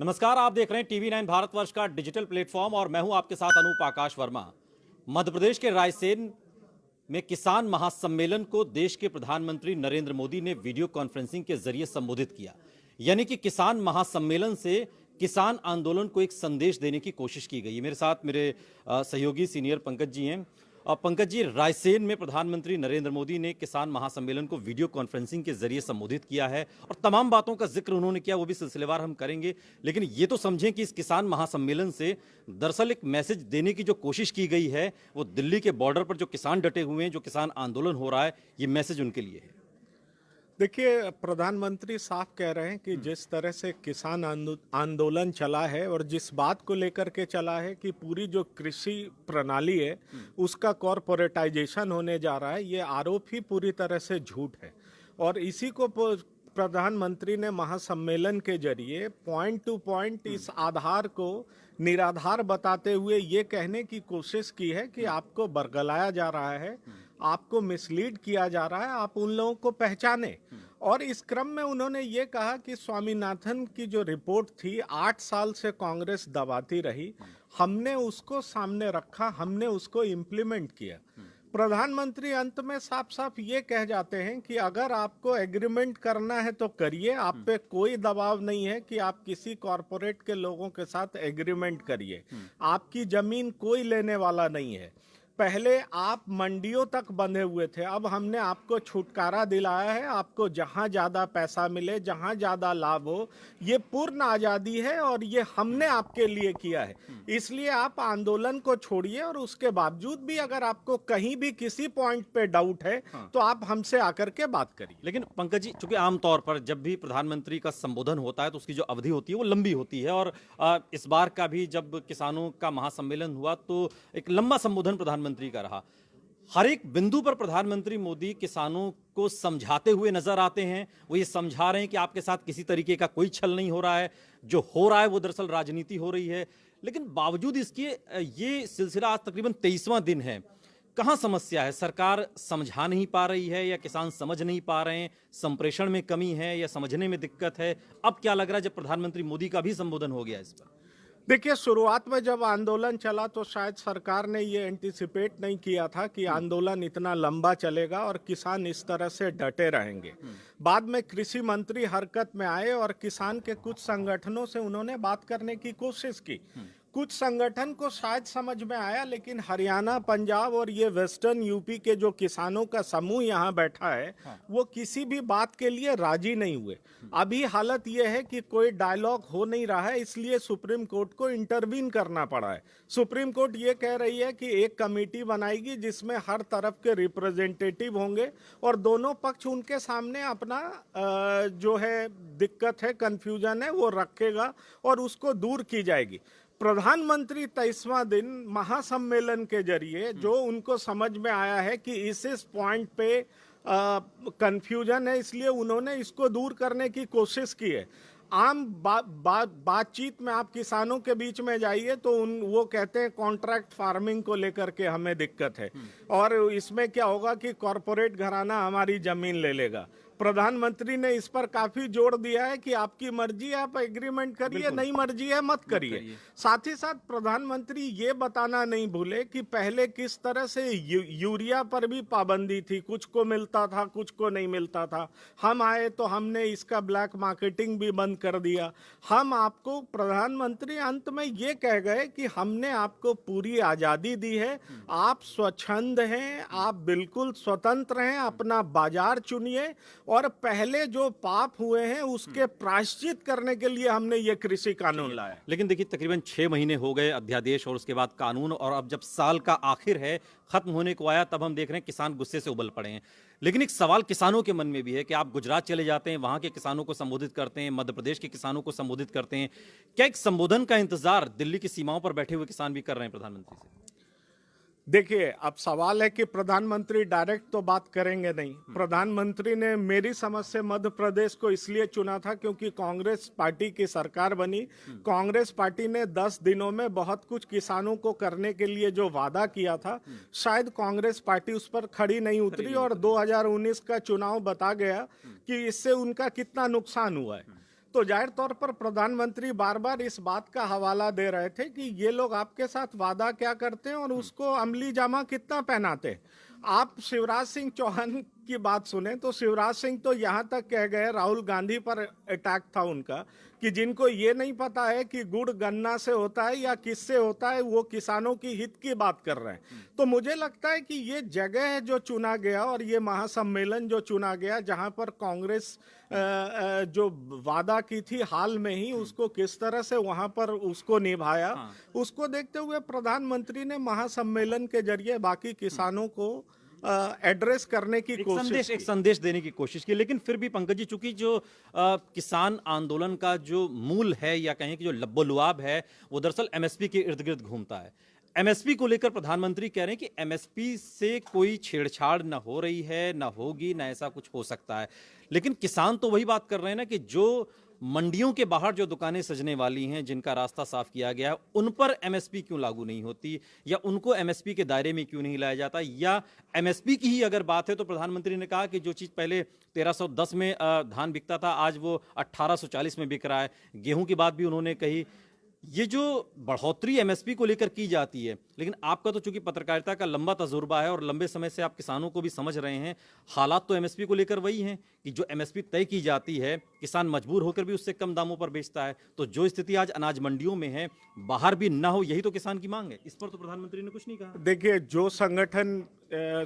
नमस्कार, आप देख रहे हैं टीवी 9 भारतवर्ष का डिजिटल प्लेटफॉर्म और मैं हूं आपके साथ अनूप आकाश वर्मा। मध्य प्रदेश के रायसेन में किसान महासम्मेलन को देश के प्रधानमंत्री नरेंद्र मोदी ने वीडियो कॉन्फ्रेंसिंग के जरिए संबोधित किया। यानी कि किसान महासम्मेलन से किसान आंदोलन को एक संदेश देने की कोशिश की गई है। मेरे साथ मेरे सहयोगी सीनियर पंकज जी हैं। पंकज जी, रायसेन में प्रधानमंत्री नरेंद्र मोदी ने किसान महासम्मेलन को वीडियो कॉन्फ्रेंसिंग के जरिए संबोधित किया है और तमाम बातों का जिक्र उन्होंने किया, वो भी सिलसिलेवार हम करेंगे। लेकिन ये तो समझें कि इस किसान महासम्मेलन से दरअसल एक मैसेज देने की जो कोशिश की गई है, वो दिल्ली के बॉर्डर पर जो किसान डटे हुए हैं, जो किसान आंदोलन हो रहा है, ये मैसेज उनके लिए है। देखिए, प्रधानमंत्री साफ कह रहे हैं कि जिस तरह से किसान आंदोलन चला है और जिस बात को लेकर के चला है कि पूरी जो कृषि प्रणाली है उसका कॉरपोरेटाइजेशन होने जा रहा है, ये आरोप ही पूरी तरह से झूठ है। और इसी को प्रधानमंत्री ने महासम्मेलन के जरिए पॉइंट टू पॉइंट इस आधार को निराधार बताते हुए ये कहने की कोशिश की है कि आपको बरगलाया जा रहा है, आपको मिसलीड किया जा रहा है, आप उन लोगों को पहचाने। और इस क्रम में उन्होंने ये कहा कि स्वामीनाथन की जो रिपोर्ट थी 8 साल से कांग्रेस दबाती रही, हमने उसको सामने रखा, हमने उसको इम्प्लीमेंट किया। प्रधानमंत्री अंत में साफ साफ ये कह जाते हैं कि अगर आपको एग्रीमेंट करना है तो करिए, आप पे कोई दबाव नहीं है कि आप किसी कॉरपोरेट के लोगों के साथ एग्रीमेंट करिए। आपकी जमीन कोई लेने वाला नहीं है। पहले आप मंडियों तक बंधे हुए थे, अब हमने आपको छुटकारा दिलाया है। आपको जहां ज्यादा पैसा मिले, जहां ज्यादा लाभ हो, ये पूर्ण आजादी है और ये हमने आपके लिए किया है। इसलिए आप आंदोलन को छोड़िए और उसके बावजूद भी अगर आपको कहीं भी किसी पॉइंट पे डाउट है तो आप हमसे आकर के बात करिए। लेकिन पंकज जी, चूंकि आमतौर पर जब भी प्रधानमंत्री का संबोधन होता है तो उसकी जो अवधि होती है वो लंबी होती है और इस बार का भी जब किसानों का महासम्मेलन हुआ तो एक लंबा संबोधन प्रधानमंत्री का रहा। हर एक बिंदु पर प्रधानमंत्री मोदी किसानों को समझाते हुए नजर आते हैं। वो ये समझा रहे हैं कि आपके साथ किसी तरीके का कोई छल नहीं हो रहा है, जो हो रहा है वो दरअसल राजनीति हो रही है। लेकिन बावजूद इसके ये सिलसिला आज तकरीबन 23वां दिन है। कहां समस्या है? सरकार समझा नहीं पा रही है या किसान समझ नहीं पा रहे हैं? संप्रेषण में कमी है या समझने में दिक्कत है? अब क्या लग रहा है जब प्रधानमंत्री मोदी का भी संबोधन हो गया इस पर? देखिए, शुरुआत में जब आंदोलन चला तो शायद सरकार ने ये एंटिसिपेट नहीं किया था कि आंदोलन इतना लंबा चलेगा और किसान इस तरह से डटे रहेंगे। बाद में कृषि मंत्री हरकत में आए और किसान के कुछ संगठनों से उन्होंने बात करने की कोशिश की। कुछ संगठन को शायद समझ में आया, लेकिन हरियाणा, पंजाब और ये वेस्टर्न यूपी के जो किसानों का समूह यहाँ बैठा है, वो किसी भी बात के लिए राजी नहीं हुए। अभी हालत ये है कि कोई डायलॉग हो नहीं रहा है, इसलिए सुप्रीम कोर्ट को इंटरवीन करना पड़ा है। सुप्रीम कोर्ट ये कह रही है कि एक कमेटी बनाएगी जिसमें हर तरफ के रिप्रेजेंटेटिव होंगे और दोनों पक्ष उनके सामने अपना जो है दिक्कत है, कंफ्यूजन है, वो रखेगा और उसको दूर की जाएगी। प्रधानमंत्री 23वां दिन महासम्मेलन के जरिए जो उनको समझ में आया है कि इस पॉइंट पे कंफ्यूजन है, इसलिए उन्होंने इसको दूर करने की कोशिश की है। आम बातचीत में आप किसानों के बीच में जाइए तो वो कहते हैं कॉन्ट्रैक्ट फार्मिंग को लेकर के हमें दिक्कत है और इसमें क्या होगा कि कॉरपोरेट घराना हमारी जमीन ले लेगा। प्रधानमंत्री ने इस पर काफी जोर दिया है कि आपकी मर्जी, आप एग्रीमेंट करिए, नहीं मर्जी है मत करिए। साथ ही साथ प्रधानमंत्री ये बताना नहीं भूले कि पहले किस तरह से यूरिया पर भी पाबंदी थी, कुछ को मिलता था, कुछ को नहीं मिलता था। हम आए तो हमने इसका ब्लैक मार्केटिंग भी बंद कर दिया। हम आपको, प्रधानमंत्री अंत में ये कह गए कि हमने आपको पूरी आजादी दी है, आप स्वच्छंद हैं, आप बिल्कुल स्वतंत्र हैं, अपना बाजार चुनिए और पहले जो पाप हुए हैं उसके प्रायश्चित करने के लिए हमने ये कृषि कानून लाया। लेकिन देखिए, तकरीबन 6 महीने हो गए अध्यादेश और उसके बाद कानून, और अब जब साल का आखिर है, खत्म होने को आया, तब हम देख रहे हैं किसान गुस्से से उबल पड़े हैं। लेकिन एक सवाल किसानों के मन में भी है कि आप गुजरात चले जाते हैं, वहां के किसानों को संबोधित करते हैं, मध्य प्रदेश के किसानों को संबोधित करते हैं। क्या एक संबोधन का इंतजार दिल्ली की सीमाओं पर बैठे हुए किसान भी कर रहे हैं प्रधानमंत्री से? देखिए, अब सवाल है कि प्रधानमंत्री डायरेक्ट तो बात करेंगे नहीं। प्रधानमंत्री ने मेरी समझ से मध्य प्रदेश को इसलिए चुना था क्योंकि कांग्रेस पार्टी की सरकार बनी। कांग्रेस पार्टी ने 10 दिनों में बहुत कुछ किसानों को करने के लिए जो वादा किया था, शायद कांग्रेस पार्टी उस पर खड़ी नहीं उतरी और 2019 का चुनाव बता गया कि इससे उनका कितना नुकसान हुआ है। तो जाहिर तौर पर प्रधानमंत्री बार बार इस बात का हवाला दे रहे थे कि ये लोग आपके साथ वादा क्या करते हैं और उसको अमली जामा कितना पहनाते हैं। आप शिवराज सिंह चौहान की बात सुने तो शिवराज सिंह तो यहाँ तक कह गए, राहुल गांधी पर अटैक था उनका, कि जिनको ये नहीं पता है कि गुड़ गन्ना से होता है या किससे होता है, वो किसानों की हित की बात कर रहे हैं। तो मुझे लगता है कि ये जगह है जो चुना गया और ये महासम्मेलन जो चुना गया, जहां पर कांग्रेस जो वादा की थी हाल में ही, उसको किस तरह से वहां पर उसको निभाया, उसको देखते हुए प्रधानमंत्री ने महासम्मेलन के जरिए बाकी किसानों को एड्रेस करने की कोशिश की। एक संदेश देने की कोशिश की। लेकिन फिर भी पंकज जी, चूंकि जो किसान आंदोलन का जो मूल है या कहें कि जो लब्बो-लुआब है, वो दरअसल एमएसपी के इर्द गिर्द घूमता है। एमएसपी को लेकर प्रधानमंत्री कह रहे हैं कि एमएसपी से कोई छेड़छाड़ न हो रही है, न होगी, न ऐसा कुछ हो सकता है। लेकिन किसान तो वही बात कर रहे हैं ना कि जो मंडियों के बाहर जो दुकानें सजने वाली हैं, जिनका रास्ता साफ किया गया है, उन पर एमएसपी क्यों लागू नहीं होती, या उनको एमएसपी के दायरे में क्यों नहीं लाया जाता। या एमएसपी की ही अगर बात है तो प्रधानमंत्री ने कहा कि जो चीज़ पहले 1310 में धान बिकता था, आज वो 1840 में बिक रहा है। गेहूं की बात भी उन्होंने कही। ये जो बढ़ोतरी एमएसपी को लेकर की जाती है, लेकिन आपका तो चूंकि पत्रकारिता का लंबा तजुर्बा है और लंबे समय से आप किसानों को भी समझ रहे हैं, हालात तो एमएसपी को लेकर वही हैं कि जो एमएसपी तय की जाती है, किसान मजबूर होकर भी उससे कम दामों पर बेचता है। तो जो स्थिति आज अनाज मंडियों में है, बाहर भी ना हो, यही तो किसान की मांग है। इस पर तो प्रधानमंत्री ने कुछ नहीं कहा। देखिए, जो संगठन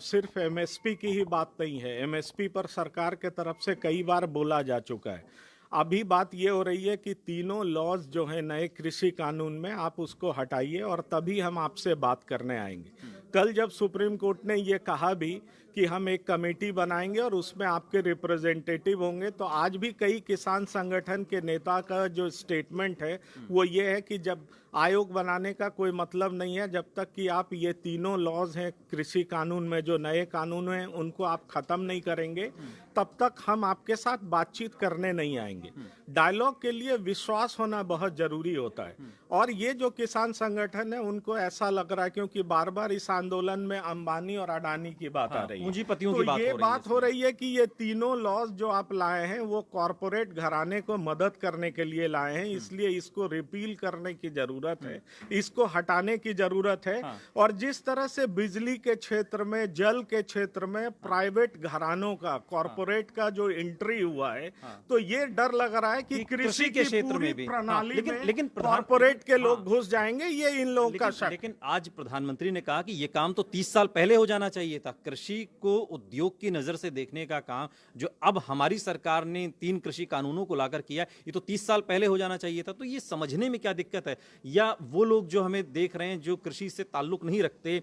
सिर्फ एमएसपी की ही बात नहीं है, एमएसपी पर सरकार के तरफ से कई बार बोला जा चुका है। अभी बात ये हो रही है कि तीनों लॉज जो है नए कृषि कानून में, आप उसको हटाइए और तभी हम आपसे बात करने आएंगे। कल जब सुप्रीम कोर्ट ने ये कहा भी कि हम एक कमेटी बनाएंगे और उसमें आपके रिप्रेजेंटेटिव होंगे, तो आज भी कई किसान संगठन के नेता का जो स्टेटमेंट है वो ये है कि जब आयोग बनाने का कोई मतलब नहीं है, जब तक कि आप ये तीनों लॉज हैं कृषि कानून में, जो नए कानून हैं, उनको आप खत्म नहीं करेंगे, तब तक हम आपके साथ बातचीत करने नहीं आएंगे। डायलॉग के लिए विश्वास होना बहुत जरूरी होता है। और ये जो किसान संगठन है, उनको ऐसा लग रहा है, क्योंकि बार बार इस आंदोलन में अंबानी और अडानी की बात आ रही है, पूंजीपतियों तो की बात ये हो रही है। बात हो रही है कि ये तीनों लॉज जो आप लाए हैं वो कॉरपोरेट घराने को मदद करने के लिए लाए हैं, इसलिए इसको रिपील करने की जरूरत है, इसको हटाने की जरूरत है। और जिस तरह से बिजली के क्षेत्र में, जल के क्षेत्र में प्राइवेट घरानों का, कॉरपोरेट का जो एंट्री हुआ है, तो ये डर लग रहा है कि कृषि के क्षेत्र में भी प्रणाली में कॉरपोरेट के लोग घुस जाएंगे। ये इन लोगों का शक। लेकिन आज प्रधानमंत्री ने कहा कि ये काम तो 30 साल पहले हो जाना चाहिए था। कृषि को उद्योग की नजर से देखने का काम जो अब हमारी सरकार ने 3 कृषि कानूनों को लाकर किया, ये तो 30 साल पहले हो जाना चाहिए था। तो ये समझने में क्या दिक्कत है? या वो लोग जो हमें देख रहे हैं, जो कृषि से ताल्लुक नहीं रखते,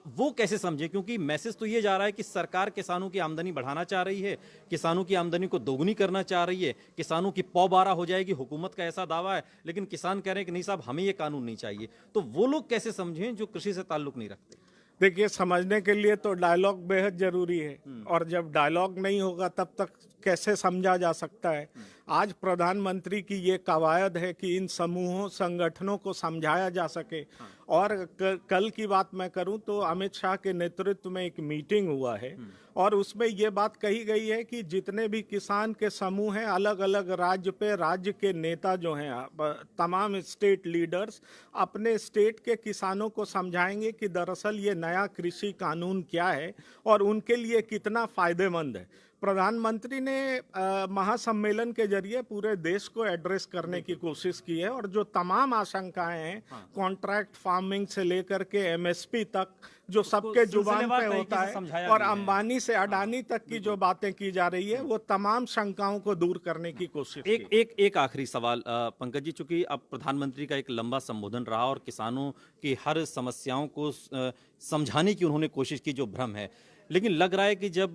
वो कैसे समझे? क्योंकि मैसेज तो ये जा रहा है कि सरकार किसानों की आमदनी बढ़ाना चाह रही है, किसानों की आमदनी को दोगुनी करना चाह रही है, किसानों की पौ-बारह हो जाएगी, हुकूमत का ऐसा दावा है। लेकिन किसान कह रहे हैं कि नहीं साहब, हमें ये कानून नहीं चाहिए। तो वो लोग कैसे समझें जो कृषि से ताल्लुक नहीं रखते? देखिए, समझने के लिए तो डायलॉग बेहद जरूरी है, और जब डायलॉग नहीं होगा तब तक कैसे समझा जा सकता है। आज प्रधानमंत्री की ये कवायद है कि इन समूहों, संगठनों को समझाया जा सके। और कल की बात मैं करूं तो अमित शाह के नेतृत्व में एक मीटिंग हुआ है, और उसमें ये बात कही गई है कि जितने भी किसान के समूह हैं, अलग अलग राज्य पे, राज्य के नेता जो हैं, तमाम स्टेट लीडर्स अपने स्टेट के किसानों को समझाएंगे कि दरअसल ये नया कृषि कानून क्या है और उनके लिए कितना फायदेमंद है। प्रधानमंत्री ने महासम्मेलन के जरिए पूरे देश को एड्रेस करने की कोशिश की है, और जो तमाम आशंकाएं हैं, कॉन्ट्रैक्ट फार्मिंग से लेकर के एमएसपी तक, जो सबके जुबान पे होता है, और अंबानी से अडानी तक की जो बातें की जा रही है, वो तमाम शंकाओं को दूर करने की कोशिश की। एक आखिरी सवाल पंकज जी, चूंकि अब प्रधानमंत्री का एक लंबा संबोधन रहा और किसानों की हर समस्याओं को समझाने की उन्होंने कोशिश की, जो भ्रम है, लेकिन लग रहा है कि जब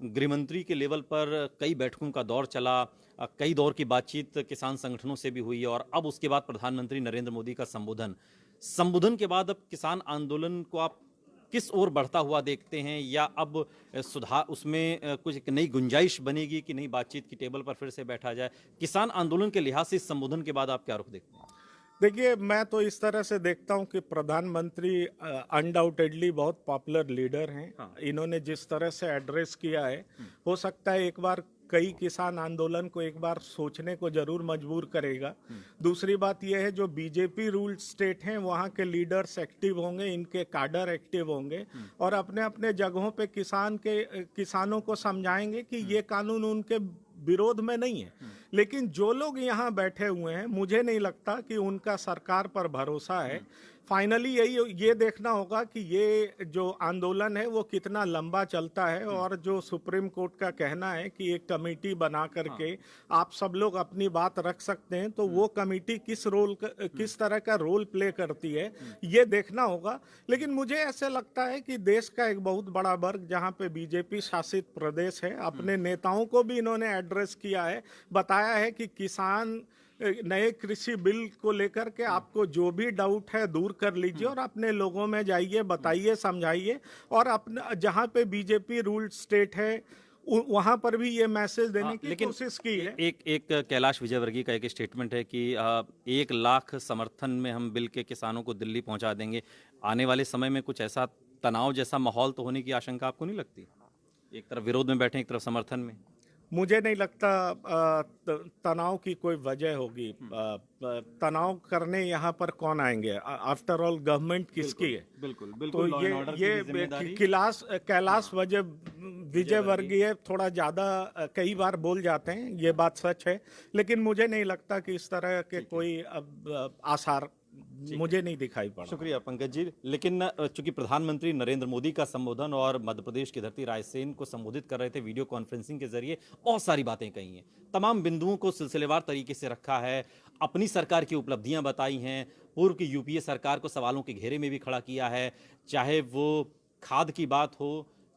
गृहमंत्री के लेवल पर कई बैठकों का दौर चला, कई दौर की बातचीत किसान संगठनों से भी हुई, और अब उसके बाद प्रधानमंत्री नरेंद्र मोदी का संबोधन के बाद अब किसान आंदोलन को आप किस ओर बढ़ता हुआ देखते हैं? या अब सुधार, उसमें कुछ एक नई गुंजाइश बनेगी कि नहीं, बातचीत की टेबल पर फिर से बैठा जाए? किसान आंदोलन के लिहाज से इस संबोधन के बाद आप क्या रुख देखते हैं? देखिए, मैं तो इस तरह से देखता हूं कि प्रधानमंत्री अनडाउटेडली बहुत पॉपुलर लीडर हैं। इन्होंने जिस तरह से एड्रेस किया है, हो सकता है एक बार कई किसान आंदोलन को एक बार सोचने को जरूर मजबूर करेगा। दूसरी बात यह है जो बीजेपी रूल्ड स्टेट हैं वहाँ के लीडर्स एक्टिव होंगे, इनके काडर एक्टिव होंगे और अपने अपने जगहों पे किसानों को समझाएंगे कि ये कानून उनके विरोध में नहीं है। लेकिन जो लोग यहाँ बैठे हुए हैं मुझे नहीं लगता कि उनका सरकार पर भरोसा है। फाइनली ये देखना होगा कि ये जो आंदोलन है वो कितना लंबा चलता है और जो सुप्रीम कोर्ट का कहना है कि एक कमेटी बना करके आप सब लोग अपनी बात रख सकते हैं, तो वो कमेटी किस तरह का रोल प्ले करती है ये देखना होगा। लेकिन मुझे ऐसे लगता है कि देश का एक बहुत बड़ा वर्ग जहाँ पे बीजेपी शासित प्रदेश है, अपने नेताओं को भी इन्होंने एड्रेस किया है, बताया है कि किसान नए कृषि बिल को लेकर के आपको जो भी डाउट है दूर कर लीजिए और अपने लोगों में जाइए, बताइए, समझाइए। और अपना जहाँ पे बीजेपी रूल्ड स्टेट है वहां पर भी ये मैसेज देने की कोशिश की है। एक कैलाश विजयवर्गीय का एक स्टेटमेंट है कि 1 लाख समर्थन में हम बिल के किसानों को दिल्ली पहुंचा देंगे। आने वाले समय में कुछ ऐसा तनाव जैसा माहौल तो होने की आशंका आपको नहीं लगती? एक तरफ विरोध में बैठे, एक तरफ समर्थन में। मुझे नहीं लगता तनाव की कोई वजह होगी। तनाव करने यहाँ पर कौन आएंगे? आफ्टर ऑल गवर्नमेंट किसकी है? बिल्कुल तो ये कैलाश विजयवर्गीय थोड़ा ज्यादा कई बार बोल जाते हैं, ये बात सच है। लेकिन मुझे नहीं लगता कि इस तरह के कोई अब आसार मुझे नहीं दिखाई पड़ा। शुक्रिया पंकज जी। लेकिन चूंकि प्रधानमंत्री नरेंद्र मोदी का संबोधन और मध्य प्रदेश की धरती रायसेन को संबोधित कर रहे थे वीडियो कॉन्फ्रेंसिंग के जरिए, बहुत सारी बातें कही हैं, तमाम बिंदुओं को सिलसिलेवार तरीके से रखा है, अपनी सरकार की उपलब्धियां बताई हैं, पूर्व की यूपीए सरकार को सवालों के घेरे में भी खड़ा किया है, चाहे वो खाद की बात हो,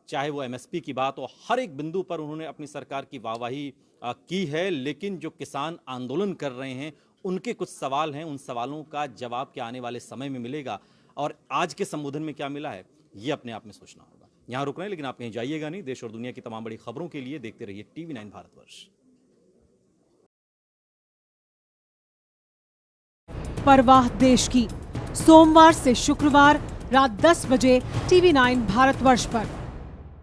चाहे वो एमएसपी की बात हो, हर एक बिंदु पर उन्होंने अपनी सरकार की वाहवाही की है। लेकिन जो किसान आंदोलन कर रहे हैं उनके कुछ सवाल हैं, उन सवालों का जवाब क्या आने वाले समय में मिलेगा और आज के संबोधन में क्या मिला है ये अपने आप में सोचना होगा। यहाँ रुक रहे हैं लेकिन आप कहीं जाइएगा नहीं। देश और दुनिया की तमाम बड़ी खबरों के लिए देखते रहिए TV9 भारतवर्ष। परवाह देश की, सोमवार से शुक्रवार रात 10 बजे TV9 भारतवर्ष पर।